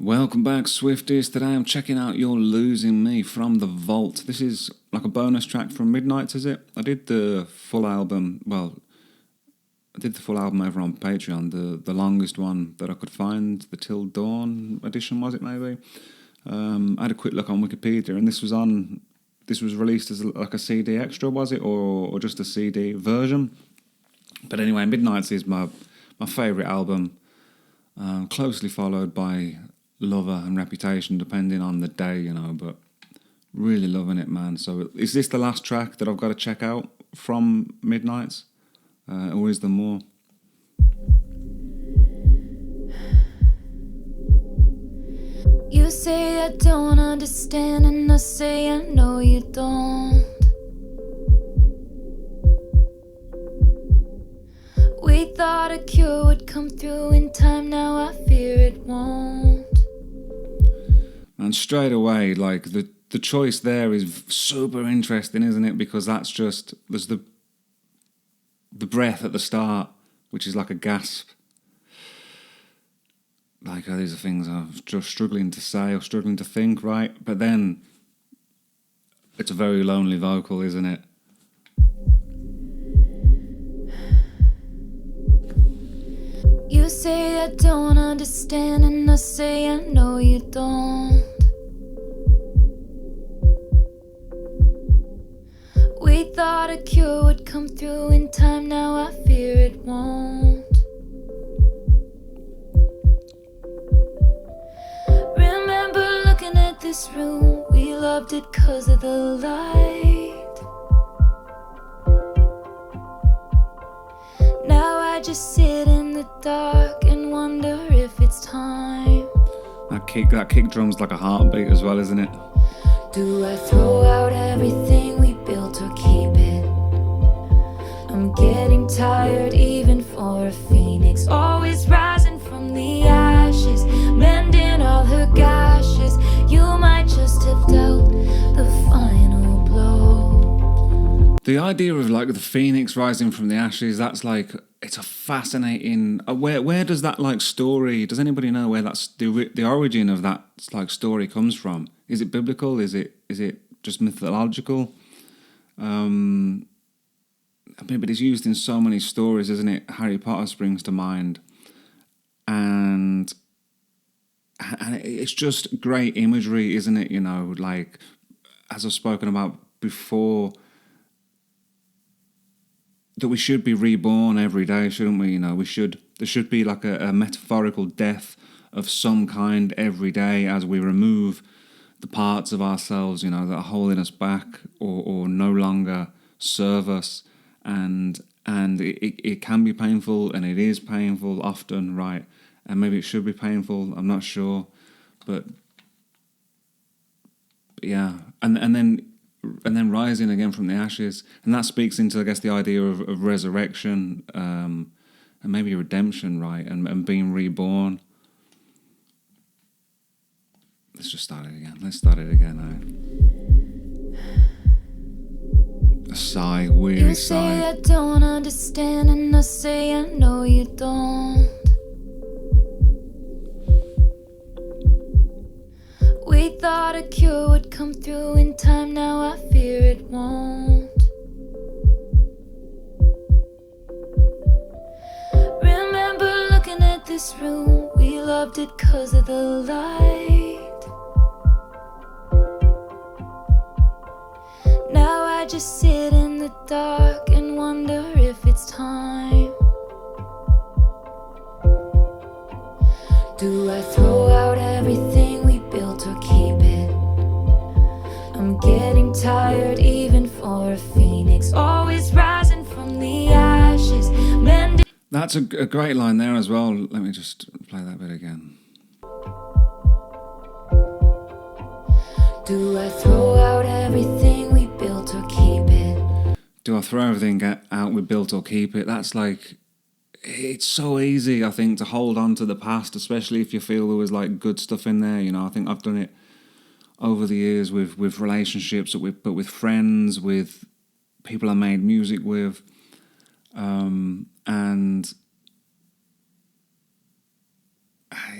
Welcome back, Swifties. Today I'm checking out You're Losing Me from The Vault. This is like a bonus track from Midnights, is it? I did the full album, over on Patreon, the longest one that I could find, the Till Dawn edition, was it maybe? I had a quick look on Wikipedia, and this was released as like a CD extra, was it? Or just a CD version? But anyway, Midnights is my favourite album, closely followed by Lover and Reputation, depending on the day, but really loving it, man. So is this the last track that I've got to check out from Midnights? Or is there more? You say I don't understand, and I say I know you don't. We thought a cure would come through in time, now I fear it won't. And straight away, like the choice there is super interesting, isn't it? Because there's the breath at the start, which is like a gasp. Like, these are things I'm just struggling to say or struggling to think, right? But then it's a very lonely vocal, isn't it? You say I don't understand, and I say I know you don't. We thought a cure would come through in time, now I fear it won't. Remember looking at this room, we loved it 'cause of the light. Now I just sit in the dark and wonder if it's time. That kick drum's like a heartbeat as well, isn't it? Do I throw out everything we built or keep it? I'm getting tired even for a phoenix, always rising from the ashes, mending all her gashes. You might just have dealt the final blow. The idea of like the phoenix rising from the ashes, that's like, it's a fascinating. Where does that like story? Does anybody know where that's the origin of that like story comes from? Is it biblical? Is it just mythological? But it's used in so many stories, isn't it? Harry Potter springs to mind, and it's just great imagery, isn't it? Like, as I've spoken about before, that we should be reborn every day, shouldn't we? There should be like a metaphorical death of some kind every day as we remove the parts of ourselves, that are holding us back or no longer serve us. And it can be painful, and it is painful often, right? And maybe it should be painful, I'm not sure. But yeah, and then rising again from the ashes, and that speaks into, I guess, the idea of resurrection, and maybe redemption, right, and being reborn. Let's start it again. A sigh, weary sigh. You say I don't understand, and I say I know you don't. We thought a cure would come through in time, now I fear it won't. Remember looking at this room, we loved it 'cause of the light. Now I just sit in the dark and wonder if it's time. Do I throw out everything we built or keep it? I'm getting tired even for a phoenix, always rising from the ashes, mending. That's a great line there as well. Let me just play that bit again. Do I throw out everything we built or keep it? Do I throw everything out we built or keep it? That's like, it's so easy, I think, to hold on to the past, especially if you feel there was like good stuff in there. I think I've done it over the years with relationships, but with friends, with people I made music with, and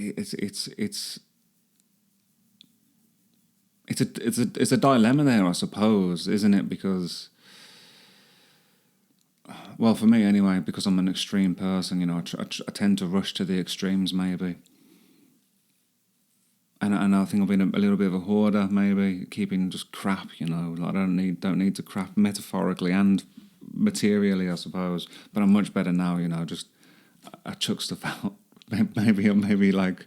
it's it's a dilemma there, I suppose, isn't it? Because, well, for me anyway, because I'm an extreme person, you know, I tend to rush to the extremes maybe. And I think I've been a little bit of a hoarder, maybe keeping just crap, you know. Like I don't need to crap metaphorically and materially, I suppose. But I'm much better now, you know. Just I chuck stuff out. Maybe like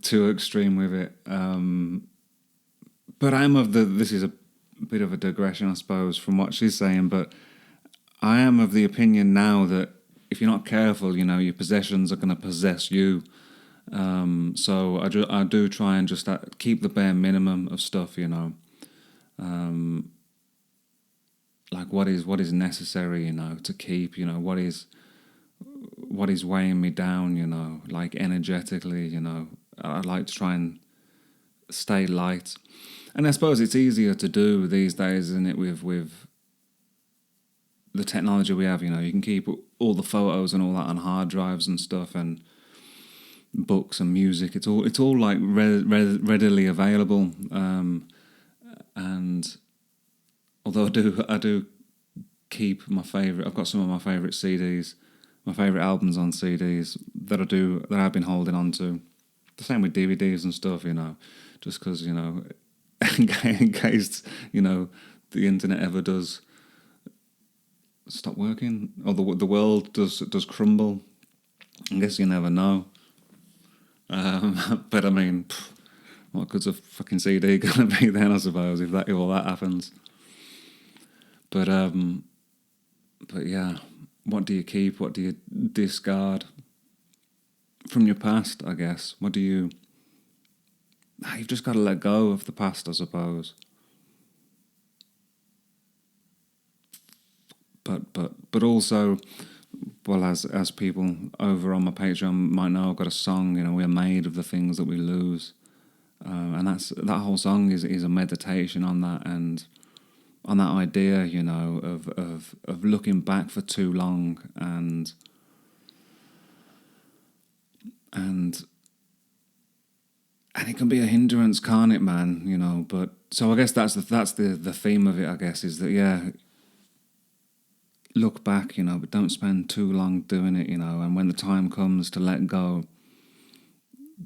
too extreme with it. But I'm of the. This is a bit of a digression, I suppose, from what she's saying. But I am of the opinion now that if you're not careful, you know, your possessions are going to possess you. So I do try and just keep the bare minimum of stuff, you know. Like what is necessary, you know, to keep, you know, what is weighing me down, you know, like energetically, you know. I like to try and stay light. And I suppose it's easier to do these days, isn't it, with the technology we have, you know. You can keep all the photos and all that on hard drives and stuff, and books and music. It's all like readily available. And although I do keep my favorite, I've got some of my favorite CDs, my favorite albums on CDs that I've been holding on to. The same with DVDs and stuff, you know, just because, you know, in case, you know, the internet ever does stop working or the world does crumble. I guess you never know. But I mean, what good's a fucking CD gonna be then? I suppose if all that happens. But yeah, what do you keep? What do you discard from your past? I guess. What do you? You've just got to let go of the past, I suppose. But also, well, as people over on my Patreon might know, I've got a song, you know, we're made of the things that we lose. And that whole song is a meditation on that, and on that idea, you know, of looking back for too long and it can be a hindrance, can't it, man? You know, but so I guess that's the theme of it, I guess, is that, yeah, look back, you know, but don't spend too long doing it, you know, and when the time comes to let go,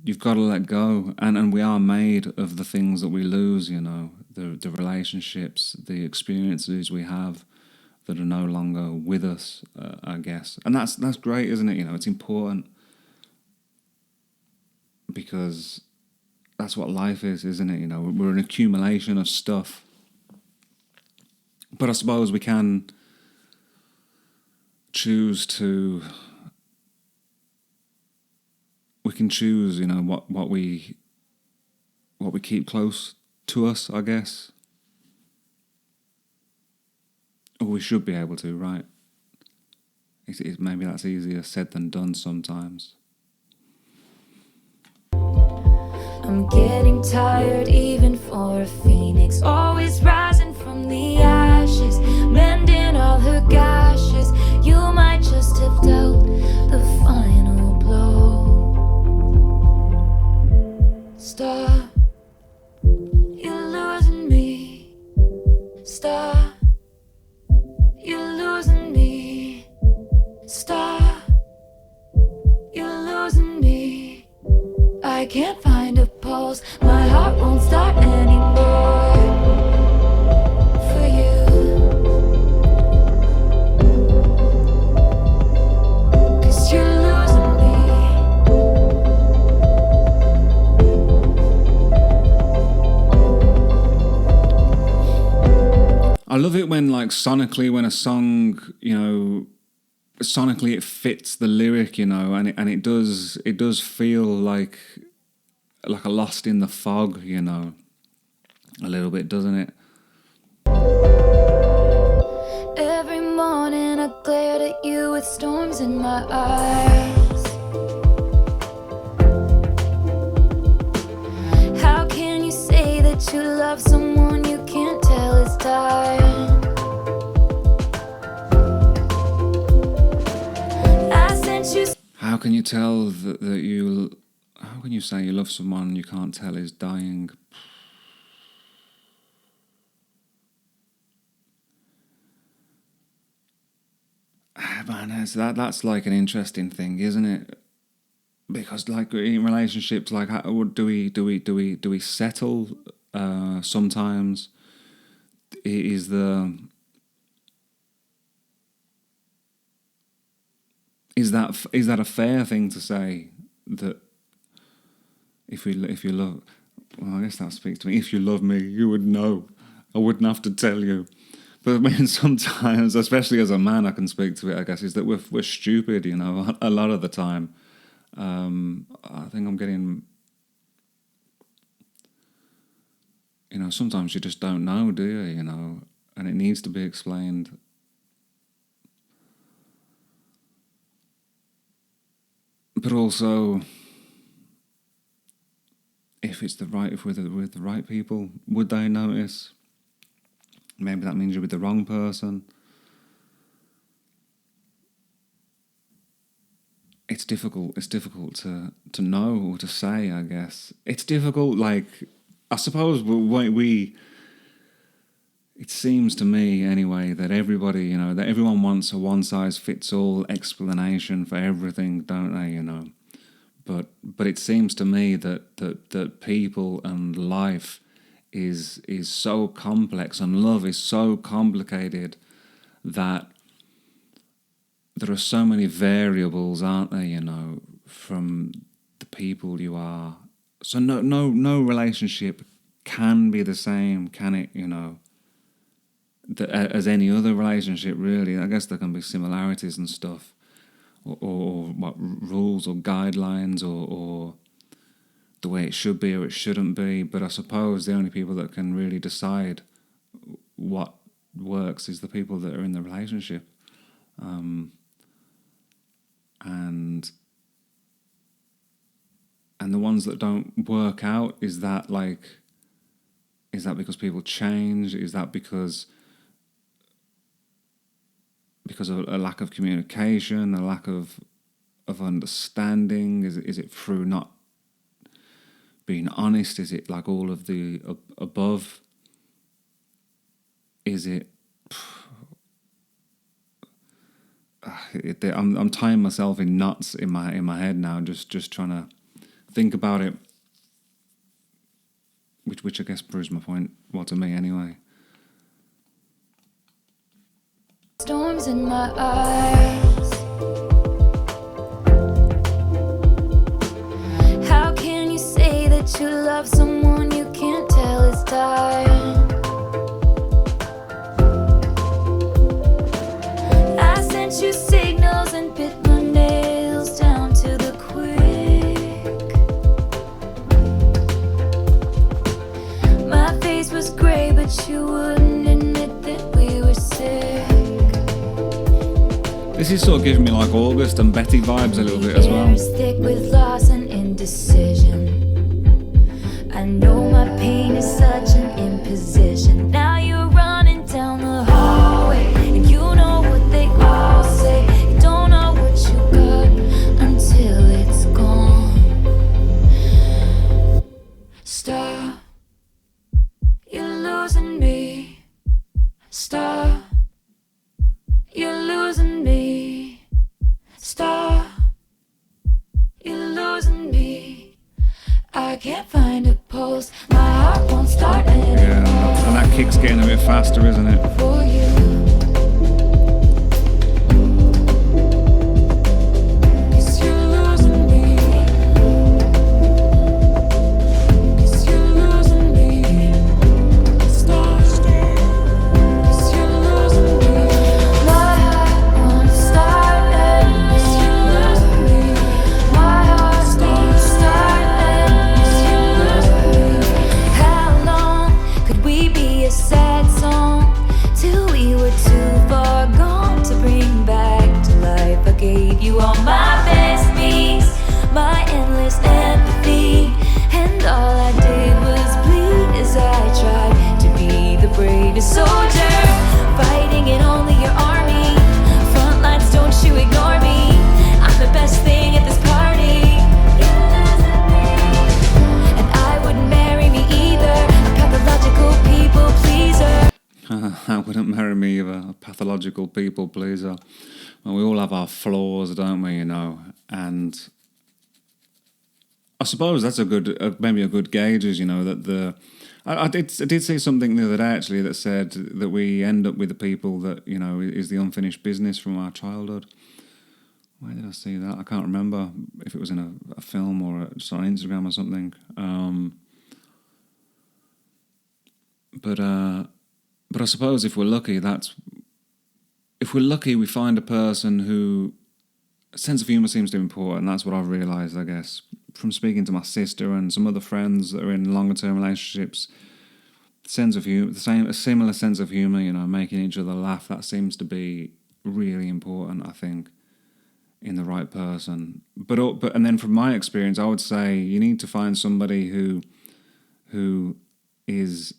you've got to let go, and we are made of the things that we lose, you know, the relationships, the experiences we have that are no longer with us, I guess, and that's great, isn't it? You know, it's important because that's what life is, isn't it? You know, we're an accumulation of stuff, but I suppose we can choose, you know, what we keep close to us, I guess. Or we should be able to, right? Maybe that's easier said than done sometimes. I'm getting tired even for a phoenix, always rising from the ashes, mending all her gashes. You might just have dealt the final blow. Stop, you're losing me. Stop, you're losing me. Stop, you're losing me. I can't find a pulse, my heart won't start anymore for you. 'Cause you're losing me. I love it when, like, sonically, when a song, you know, sonically it fits the lyric, you know, and it does feel like a Lost in the Fog, you know, a little bit, doesn't it? Every morning I glared at you with storms in my eyes. How can you say that you love someone you can't tell is dying? I sent you. How can you tell that you? How can you say you love someone you can't tell is dying? Man, that's like an interesting thing, isn't it? Because like in relationships, like how, do we settle? Sometimes is that a fair thing to say, that if you love, well, I guess that speaks to me. If you love me, you would know. I wouldn't have to tell you. But I mean, sometimes, especially as a man, I can speak to it, I guess, is that we're stupid, you know, a lot of the time. I think I'm getting, you know, sometimes you just don't know, do you, you know, and it needs to be explained. But also, if we're with the right people, would they notice? Maybe that means you're with the wrong person. It's difficult. It's difficult to know or to say, I guess. It's difficult, like, I suppose it seems to me anyway that everybody, you know, that everyone wants a one-size-fits-all explanation for everything, don't they, you know? But it seems to me that people and life is so complex, and love is so complicated, that there are so many variables, aren't there, you know, from the people you are. So no relationship can be the same, can it, you know, as any other relationship, really. I guess there can be similarities and stuff, or what rules or guidelines, or the way it should be or it shouldn't be. But I suppose the only people that can really decide what works is the people that are in the relationship. And the ones that don't work out, is that because people change? Is that because of a lack of communication, a lack of understanding? Is it through not being honest? Is it like all of the above? Is it? I'm tying myself in knots in my head now, just trying to think about it, which I guess proves my point. Well, to me anyway. Storms in my eyes. How can you say that you love someone you can't tell is dying? I sent you signals and bit my nails down to the quick. My face was gray, but you wouldn't admit that we were sick. This is sort of giving me like August and Betty vibes a little bit as well. Air's thick with loss and indecision. I know my pain is such an imposition. Now you're running down the hallway, and you know what they all say. You don't know what you got until it's gone. Stop, you're losing me. Stop, you're losing me. Stop, you're losing me. I can't find a pulse. My heart won't start anymore. Yeah, and that kick's getting a bit faster, isn't it? For you. 'Cause you're losing me. 'Cause you're losing me. Stop. 'Cause you're losing me. My heart won't start anymore. 'Cause you're losing me. My heart won't start anymore. 'Cause you're losing me. How long could we be a sad song till we were too far gone to bring back to life? I gave you all my best beats, my endless empathy, and all I did was bleed as I tried to be the bravest soldier, fighting in only your army. Front lines, don't you ignore me. I'm the best thing at this party. And I wouldn't marry me either, a pathological people pleaser. I wouldn't marry me either, a pathological people pleaser. Well, we all have our flaws, don't we? And I suppose that's a good, maybe a good gauge is, that I did see something the other day actually that said that we end up with the people that, is the unfinished business from our childhood. Where did I see that? I can't remember if it was in a film or just on Instagram or something. But I suppose if we're lucky, we find a person who sense of humour seems to be important. That's what I've realised, I guess, from speaking to my sister and some other friends that are in longer term relationships. Sense of humour, a similar sense of humour, making each other laugh. That seems to be really important, I think, in the right person. But and then from my experience, I would say you need to find somebody who is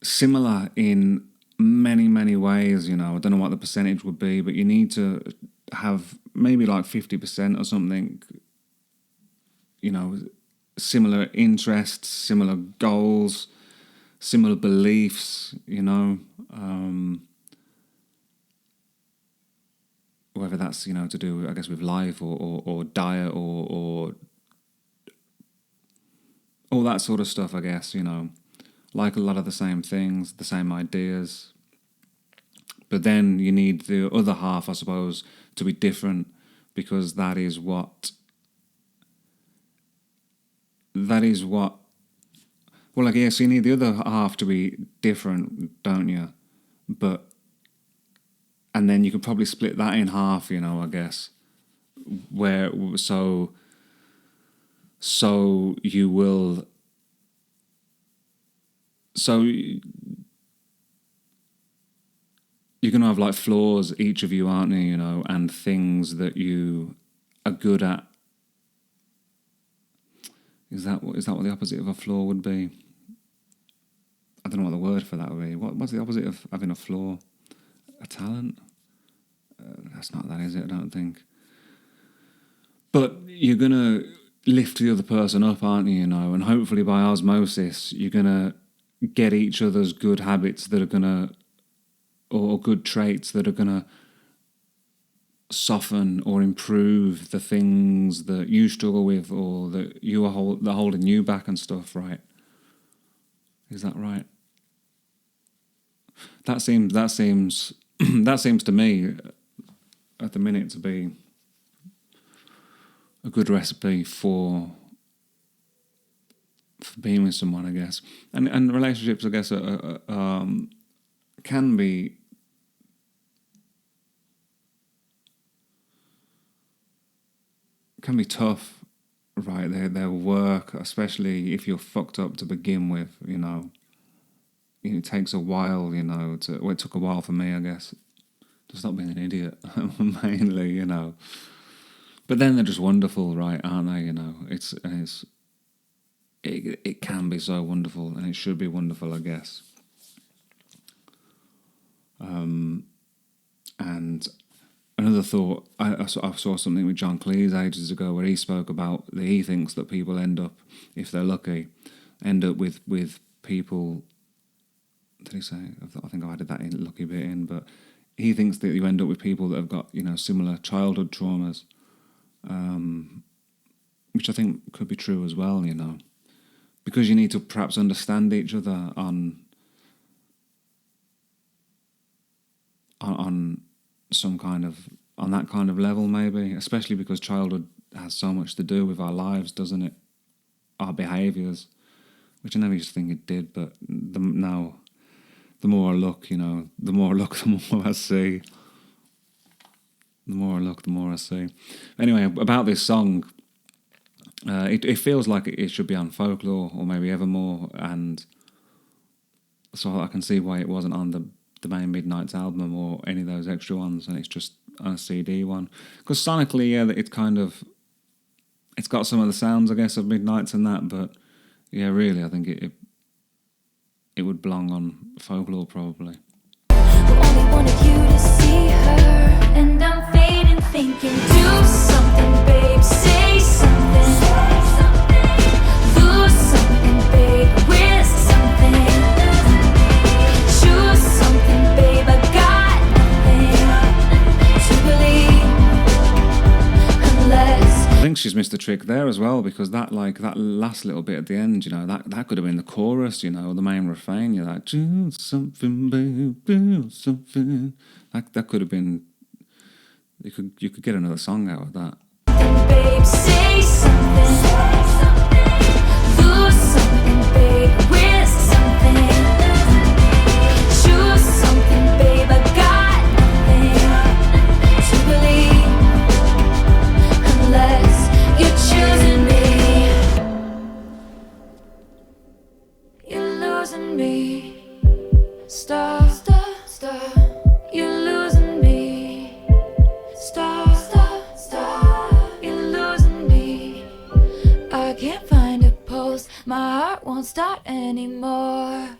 similar in many, many ways. I don't know what the percentage would be, but you need to have maybe like 50% or something, similar interests, similar goals, similar beliefs, whether that's, to do, I guess, with life or diet or all that sort of stuff, I guess, like a lot of the same things, the same ideas. But then you need the other half, I suppose, to be different, because that is what, well, I guess you need the other half to be different, don't you? And then you could probably split that in half, I guess, you're going to have like flaws, each of you, aren't you, and things that you are good at. Is that what the opposite of a flaw would be? I don't know what the word for that would be. What's the opposite of having a flaw? A talent? That's not that, is it? I don't think. But you're going to lift the other person up, aren't you, and hopefully by osmosis, you're going to get each other's good habits that are going to, or good traits that are going to soften or improve the things that you struggle with or that they're holding you back and stuff, right? Is that right? That seems that seems to me at the minute to be a good recipe for being with someone, I guess. And relationships, I guess, can be tough, right? Their work, especially if you're fucked up to begin with, It takes a while, it took a while for me, I guess, to stop being an idiot, mainly, But then they're just wonderful, right, aren't they, It can be so wonderful, and it should be wonderful, I guess. And another thought, I saw something with John Cleese ages ago where he spoke about that he thinks that people end up, if they're lucky, with people. Did he say? I think I added that in, lucky bit in, but he thinks that you end up with people that have got, similar childhood traumas, which I think could be true as well, because you need to perhaps understand each other on some kind of, on that kind of level, maybe, especially because childhood has so much to do with our lives, doesn't it? Our behaviours, which I never used to think it did, but the more I look, the more I look, the more I see. The more I look, the more I see. Anyway, about this song, it feels like it should be on Folklore or maybe Evermore, and so I can see why it wasn't on the main Midnights album or any of those extra ones, and it's just on a CD one. Because sonically, yeah, it's got some of the sounds, I guess, of Midnights and that, but yeah, really, I think it would belong on Folklore probably. Only wanted you to see her, and I'm fading, thinking, do something, babe, say something, lose something, babe, risk something. think she's missed the trick there as well, because that last little bit at the end, that could have been the chorus, the main refrain. You're like, do something, baby, do something. That could have been. You could get another song out of that. Babe, say something. Lose something, babe. Risk something. Choose something, babe. I got nothing to believe unless you're choosing me. You're losing me. Stop. You're losing me. Stop. You're losing me. I can't find a pulse. My heart won't start anymore.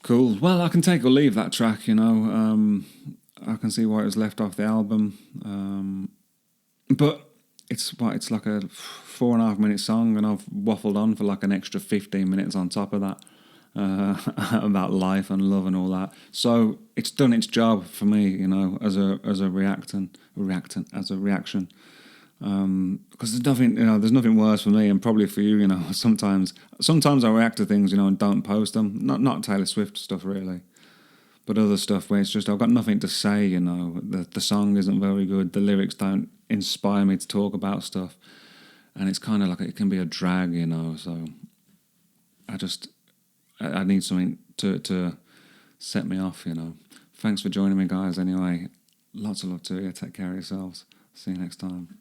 Cool. Well, I can take or leave that track, I can see why it was left off the album. But it's like a 4.5 minute song, and I've waffled on for like an extra 15 minutes on top of that. About life and love and all that. So it's done its job for me, as a reaction. Because there's nothing worse for me, and probably for you, sometimes I react to things, and don't post them. Not Taylor Swift stuff really, but other stuff where it's just I've got nothing to say. The song isn't very good. The lyrics don't inspire me to talk about stuff, and it's kind of like it can be a drag, So I need something to set me off, Thanks for joining me, guys. Anyway, lots of love to you. Take care of yourselves. See you next time.